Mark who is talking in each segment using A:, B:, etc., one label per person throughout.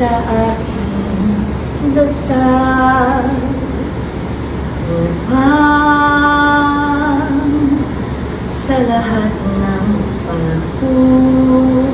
A: sa aking dasal upang sa lahat ng panahon.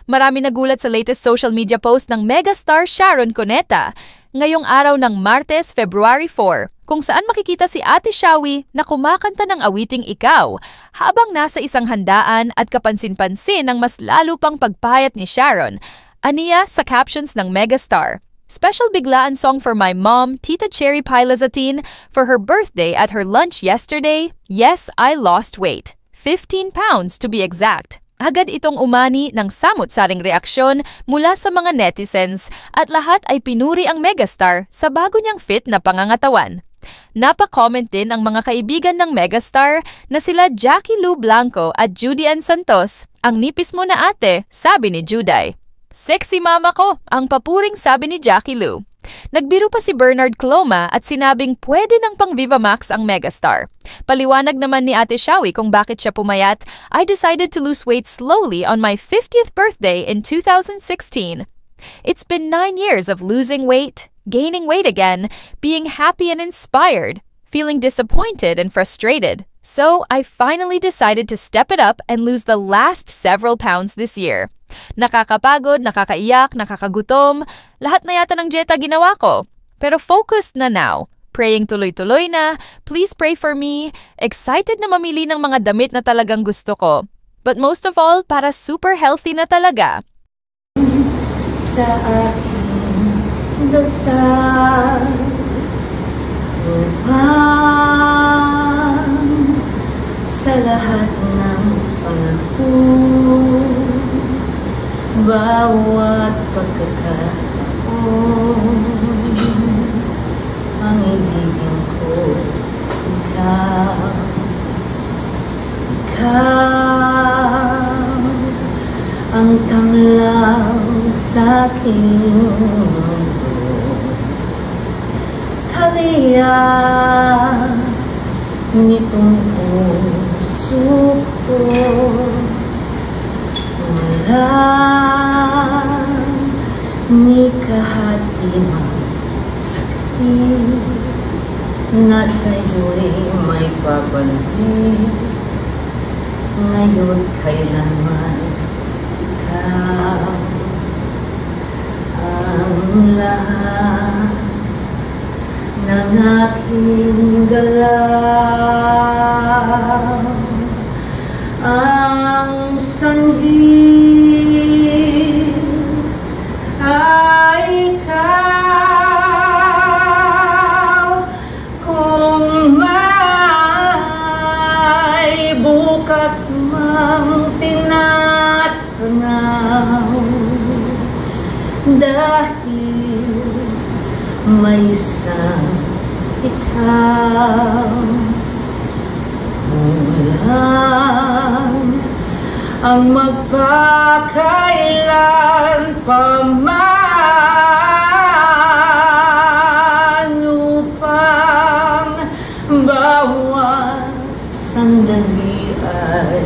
B: Marami nagulat sa latest social media post ng megastar Sharon Cuneta ngayong araw ng Martes, February 4, kung saan makikita si Ate Shawi na kumakanta ng awiting Ikaw habang nasa isang handaan at kapansin-pansin ng mas lalo pang pagpayat ni Sharon. Aniya sa captions ng megastar. Special biglaan song for my mom, Tita Cherry Pie Lazatin, for her birthday at her lunch yesterday. Yes, I lost weight. 15 pounds to be exact. Agad itong umani ng samut-saring reaksyon mula sa mga netizens at lahat ay pinuri ang megastar sa bago niyang fit na pangangatawan. Napa-comment din ang mga kaibigan ng megastar na sila Jackie Lou Blanco at Judy Ann Santos. Ang nipis mo na ate, sabi ni Juday. Sexy mama ko, ang papuring sabi ni Jackie Lou. Nagbiro pa si Bernard Cloma at sinabing pwede ng pang Viva Max ang megastar. Paliwanag naman ni Ate Shawi kung bakit siya pumayat. I decided to lose weight slowly on my 50th birthday in 2016. It's been 9 years of losing weight, gaining weight again, being happy and inspired, feeling disappointed and frustrated. So I finally decided to step it up and lose the last several pounds this year. Nakakapagod, nakakaiyak, nakakagutom, lahat na yata ng dieta ginawa ko. Pero focused na now. Praying tuloy-tuloy na, please pray for me, excited na mamili ng mga damit na talagang gusto ko. But most of all, para super healthy na talaga.
A: Sa aking dasal upang sa lahat ng panahon, bawat pagkakataon, ang ibigin ko ikaw, ikaw ang tanglaw sa aking mundo. Kaliya nitong puso ko, ni kahatimang sakit na sa'yo'y may babalik. Ngayon kailanman ikaw ang lahat ng aking galaw, ang sanhi ay ikaw. Kung may bukas mang tinatanaw, dahil may isang ikaw, kulang ang magpakailan pa man upang bawat sandali ay